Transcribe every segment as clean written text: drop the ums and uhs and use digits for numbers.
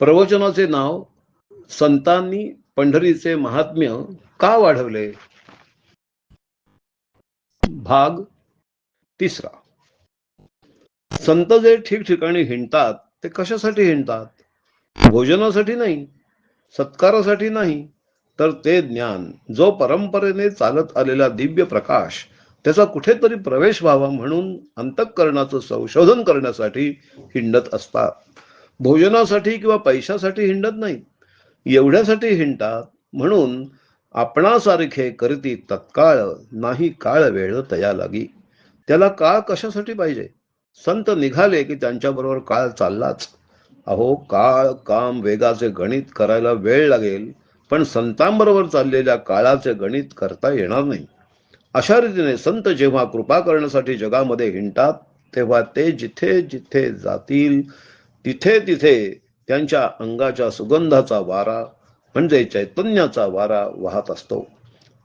प्रवचनाचे नाव संतांनी पंढरीचे महात्म्य का वाढवले? भाग तिसरा. संत जे ठिकठिकाणी हिंडतात ते कशासाठी हिंडतात? भोजनासाठी नाही, सत्कारासाठी नाही, तर ते ज्ञान जो परंपरेने चालत आलेला दिव्य प्रकाश त्याचा कुठेतरी प्रवेश व्हावा म्हणून अंतःकरणाचं संशोधन करण्यासाठी हिंडत असतात. भोजनासाठी किंवा पैशासाठी हिंडत नाही. एवढ्यासाठी हिंडतात म्हणून आपणासारखे करती तत्काळ नाही काळ वेळ तया लागी. त्याला काळ कशासाठी पाहिजे? संत निघाले की त्यांच्याबरोबर काळ चाललाच. अहो, काळ काम वेगाचे गणित करायला वेळ लागेल, पण संतांबरोबर चाललेल्या काळाचे गणित करता येणार नाही. अशा रीतीने संत जेव्हा कृपा करण्यासाठी जगामध्ये हिंडतात तेव्हा ते जिथे जिथे जातील तिथे तिथे त्यांच्या अंगाच्या सुगंधाचा वारा म्हणजे चैतन्याचा वारा वाहत असतो.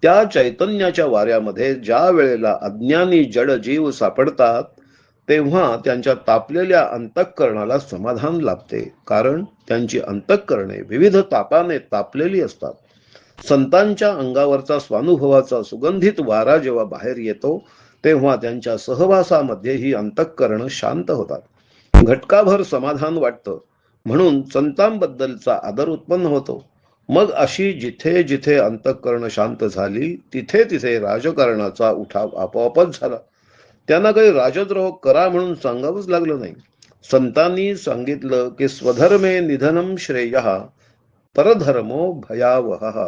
त्या चैतन्याच्या वाऱ्यामध्ये ज्या वेळेला अज्ञानी जड जीव सापडतात तेव्हा त्यांच्या तापलेल्या अंतःकरणाला समाधान लाभते, कारण त्यांची अंतःकरणे विविध तापाने तापलेली असतात. संतांच्या अंगावरचा स्वानुभवाचा सुगंधित वारा जेव्हा बाहेर येतो तेव्हा त्यांच्या सहवासामध्ये ही अंतःकरण शांत होतात. घटकाभर समाधान वाटतं, म्हणून संतांबद्दलचा आदर उत्पन्न होतो. मग अशी जिथे जिथे अंतःकरण शांत झाली तिथे तिथे राजकारणाचा उठाव आपोआपच झाला. त्यांना काही राजद्रोह करा म्हणून सांगावंच लागलं नाही. संतांनी सांगितलं की स्वधर्मे निधनम श्रेयः परधर्मो भयावह.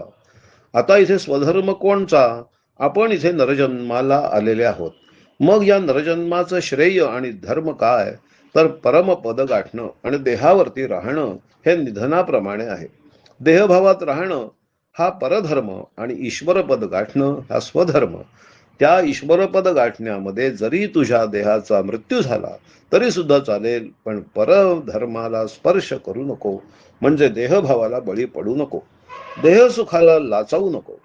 आता इथे स्वधर्म कोणचा? आपण इथे नरजन्माला आलेले आहोत. मग या नरजन्माचं श्रेय आणि धर्म काय? तर परमपद गाठणं आणि देहावरती राहणं हे निधनाप्रमाणे आहे. देहभावात राहणं हा परधर्म आणि ईश्वरपद गाठणं हा स्वधर्म. त्या ईश्वरपद गाठण्यामध्ये जरी तुझ्या देहाचा मृत्यू झाला तरी सुद्धा चालेल, पण परधर्माला स्पर्श करू नको, म्हणजे देहभावाला बळी पडू नको. देहसुखाला लाचावू नको,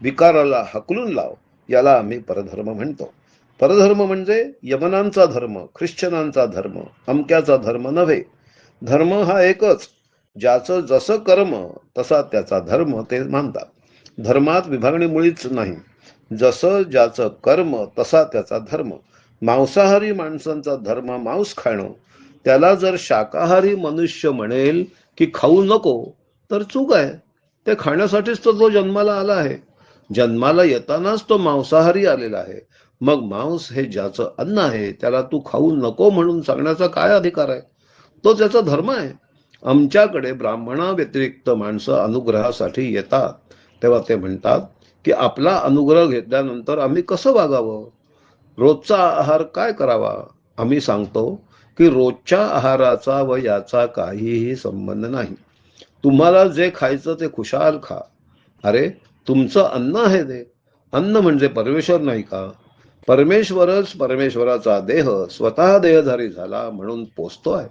विकाराला हकलून लाव. याला आम्ही परधर्म म्हणतो. परधर्म म्हणजे यमनांचा धर्म, ख्रिश्चनांचा धर्म, अमक्याचा धर्म नव्हे. धर्म हा एकच. ज्याचं जसं कर्म तसा त्याचा धर्म ते मानतात. धर्मात विभागणी मुळीच नाही. जसं ज्याचं कर्म तसा त्याचा धर्म. मांसाहारी माणसांचा धर्म मांस खाणं. त्याला जर शाकाहारी मनुष्य म्हणेल की खाऊ नको तर चूक आहे. ते खाण्यासाठीच तो जन्माला आला आहे. जन्माला येतानाच तो मांसाहारी आलेला आहे. मग मांस हे ज्याचं अन्न आहे त्याला तू खाऊ नको म्हणून सांगण्याचा काय अधिकार आहे? तो त्याचा धर्म आहे. आमच्याकडे ब्राह्मणा व्यतिरिक्त माणसं अनुग्रहासाठी येतात तेव्हा ते म्हणतात की आपला अनुग्रह घेतल्यानंतर आम्ही कसं वागावं, रोजचा आहार काय करावा? आम्ही सांगतो की रोजच्या आहाराचा व याचा काहीही संबंध नाही. तुम्हाला जे खायचं ते खुशाल खा. अरे, तुमचं अन्न आहे ते. अन्न म्हणजे परमेश्वर नाही का? परमेश्वरच परमेश्वराचा देह स्वतः देहधारी झाला म्हणून पोचतो आहे.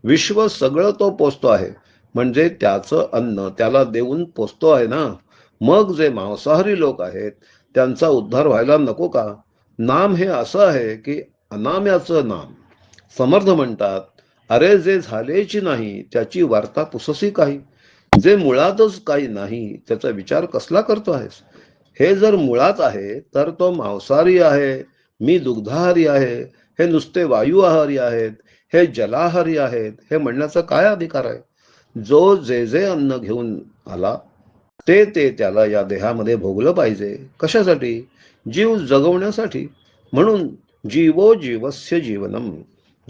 विश्व सगळं तो पोचतो आहे, म्हणजे त्याचं अन्न त्याला देऊन पोचतो आहे ना. मग जे मांसाहारी लोक आहेत त्यांचा उद्धार व्हायला नको का? नाम हे असं आहे की अनाम्याचं नाम. समर्थ म्हणतात, अरे जे झालेची नाही त्याची वार्ता पुससी काही. जे मुळातच काही नाही त्याचा विचार कसला करतो आहेस? हे जर मुळात आहे तर तो मांसाहारी आहे, मी दुग्धाहारी आहे, हे नुसते वायू आहारी आहेत, हे जलाहारी आहेत, हे म्हणण्याचा काय अधिकार आहे? जो जे जे अन्न घेऊन आला ते ते त्याला या देहामध्ये भोगलं पाहिजे. कशासाठी? जीव जगवण्यासाठी. म्हणून जीवो जीवस्य जीवनम.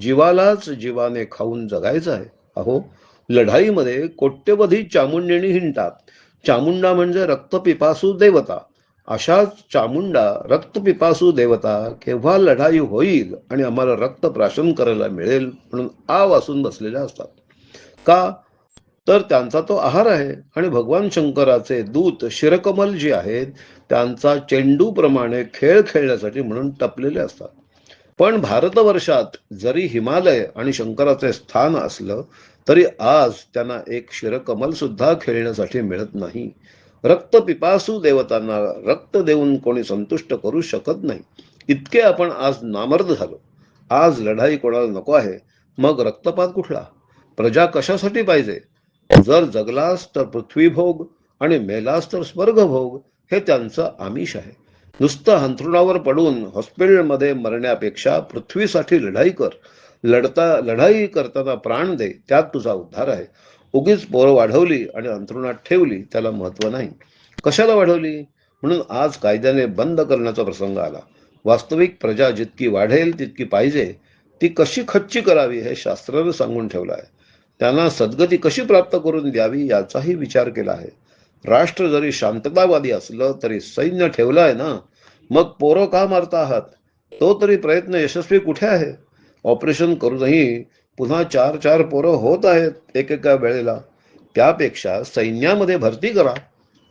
जीवालाच जीवाने खाऊन जगायचं आहे. अहो, लढाईमध्ये कोट्यवधी चामुंडिणी हिंडतात. चामुंडा म्हणजे रक्तपिपासू देवता. अशा चामुंडा रक्तपिपासू देवता केव्हा लढाई होईल आणि आम्हाला रक्त प्राशन करायला मिळेल म्हणून आ वासून बसलेल्या असतात. का? तर त्यांचा तो आहार आहे. आणि भगवान शंकराचे दूत शिरकमल जी आहेत त्यांचा चेंडूप्रमाणे खेळ खेळण्यासाठी म्हणून टपलेले असतात. पण भारतवर्षात जरी हिमालय आणि शंकराचे स्थान असलं तरी आज त्यांना एक शिरकमल सुद्धा खेळण्यासाठी मिळत नाही. रक्त पिपासू देवतांना रक्त देऊन कोणी संतुष्ट करू शकत नाही. इतके आपण आज नामर्द झालो. आज लढाई कोणाला नको आहे, मग रक्तपात कुठला? प्रजा कशासाठी पाहिजे? जर जगलास तर पृथ्वी भोग आणि मेलास तर स्वर्ग भोग, हे त्यांचं आमिष आहे. नुसतं अंथरुणावर पडून हॉस्पिटलमध्ये मरण्यापेक्षा पृथ्वीसाठी लढाई कर. लढाई करताना प्राण दे, त्यात तुझा उद्धार आहे. उगीच पोरं वाढवली आणि अंथरुणात ठेवली, त्याला महत्व नाही. कशाला वाढवली? म्हणून आज कायद्याने बंद करण्याचा प्रसंग आला. वास्तविक प्रजा जितकी वाढेल तितकी पाहिजे, ती कशी खच्ची करावी हे शास्त्रानं सांगून ठेवलं आहे. त्यांना सद्गती कशी प्राप्त करून द्यावी याचाही विचार केला आहे. राष्ट्र जरी शांततावादी असलं तरी सैन्य ठेवलं आहे ना, मग पोरं का मारता आहात? तो तरी प्रयत्न यशस्वी कुठे आहे? ऑपरेशन करूनही पुन्हा 4-4 पोरं होत आहेत एकेका वेळेला. त्यापेक्षा सैन्यामध्ये भरती करा,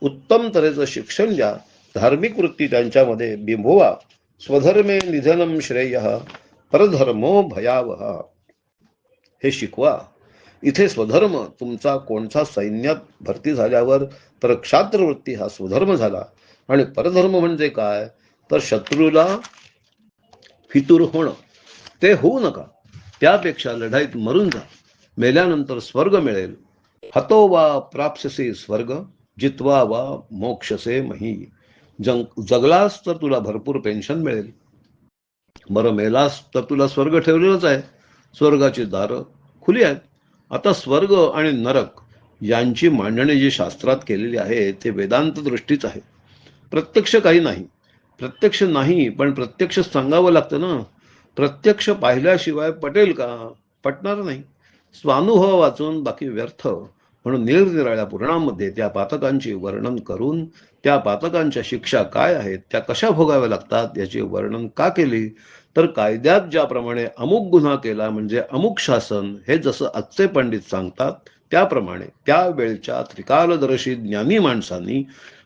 उत्तम तऱ्हेचं शिक्षण द्या, धार्मिक वृत्ती त्यांच्यामध्ये बिंबवा. स्वधर्मे निधनम श्रेय, परधर्मो भयावह, हे शिकवा. इथे स्वधर्म तुमचा कोणता सैन्यात भरती झाल्यावर तर क्षात्रवृत्ती हा स्वधर्म झाला. आणि परधर्म म्हणजे काय? तर शत्रूला फितूर होणं. ते होऊ नका. त्यापेक्षा लढाईत मरून जा. मेल्यानंतर स्वर्ग मिळेल. हतो वा प्राप्स्यसे स्वर्ग, जित्वा वा मोक्षसे मही. जगलास तर तुला भरपूर पेन्शन मिळेल. बरं मेलास तर तुला स्वर्ग ठेवलेलंच आहे. स्वर्गाची दारं खुली आहेत. आता स्वर्ग आणि नरक यांची मांडणी जी शास्त्रात केलेली आहे ते वेदांत दृष्टीच आहे. प्रत्यक्ष काही नाही. प्रत्यक्ष नाही, पण प्रत्यक्ष सांगावं लागतं ना. प्रत्यक्ष पाहिल्याशिवाय पटेल का? पटणार नाही. स्वानुभव वाचून बाकी व्यर्थ. म्हणून निरनिराळ्या पुराणांमध्ये त्या पातकांचे वर्णन करून त्या पातकांच्या शिक्षा काय आहेत, त्या कशा भोगाव्या लागतात याचे वर्णन का केले? तर कायद्यात ज्याप्रमाणे अमुक गुन्हा केला म्हणजे अमुक शासन, हे जसं आजचे पंडित सांगतात त्याप्रमाणे त्यावेळच्या त्रिकालदर्शी ज्ञानी माणसांनी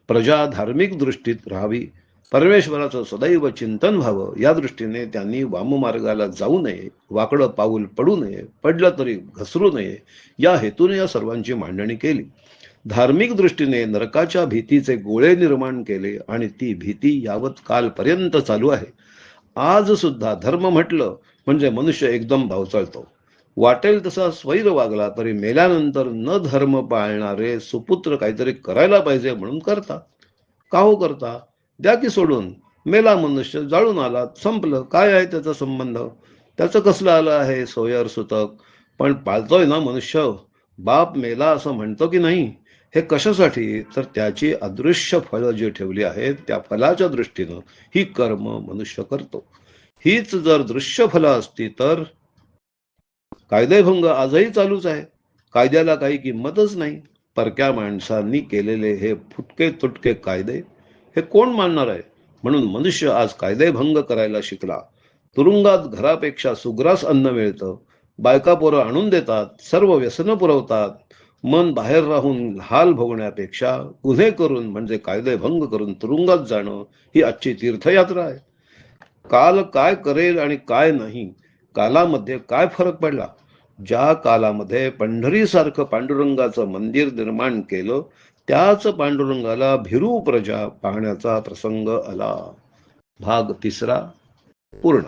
प्रजा धार्मिक दृष्टीत राहावी, परमेश्वराचं सदैव चिंतन व्हावं, या दृष्टीने त्यांनी वाममार्गाला जाऊ नये, वाकडं पाऊल पडू नये, पडलं तरी घसरू नये, या हेतूने या सर्वांची मांडणी केली. धार्मिक दृष्टीने नरकाच्या भीतीचे गोळे निर्माण केले आणि ती भीती यावत कालपर्यंत चालू आहे. आज सुद्धा धर्म म्हटलं म्हणजे मनुष्य एकदम धावचळतो. वाटेल तसा स्वैर वागला तरी मेल्यानंतर न धर्म पाळणारे सुपुत्र काहीतरी करायला पाहिजे म्हणून करतात. का हो करता? द्या की सोडून. मेला मनुष्य, जाळून आला, संपलं. काय आहे त्याचा संबंध? त्याचं कसलं आलं आहे सोयर सुतक? पण पाळतोय ना मनुष्य. बाप मेला असं म्हणतो की नाही? हे कशासाठी? तर त्याची अदृश्य फळं जी ठेवली आहेत त्या फलाच्या दृष्टीनं ही कर्म मनुष्य करतो. हीच जर दृश्य फलं असती तर कायदेभंग आजही चालूच आहे. कायद्याला काही किंमतच नाही. परक्या माणसांनी केलेले हे फुटके तुटके कायदे हे कोण मानणार आहे? म्हणून मनुष्य आज कायदेभंग करायला शिकला. तुरुंगात घरापेक्षा सुग्रास अन्न मिळतं. बायका पोरं आणून देतात, सर्व व्यसनं पुरवतात. मन बाहेर राहून हाल भोगण्यापेक्षा गुन्हे करून म्हणजे कायदेभंग करून तुरुंगात जाणं ही आजची तीर्थयात्रा आहे. काल काय करेल आणि काय नाही, कालामध्ये काय फरक पडला? ज्या कालामध्ये पंढरीसारखं पांडुरंगाचं मंदिर निर्माण केलं, त्याच पांडुरंगाला भिरू प्रजा पाहण्याचा प्रसंग आला. भाग 3 पूर्ण.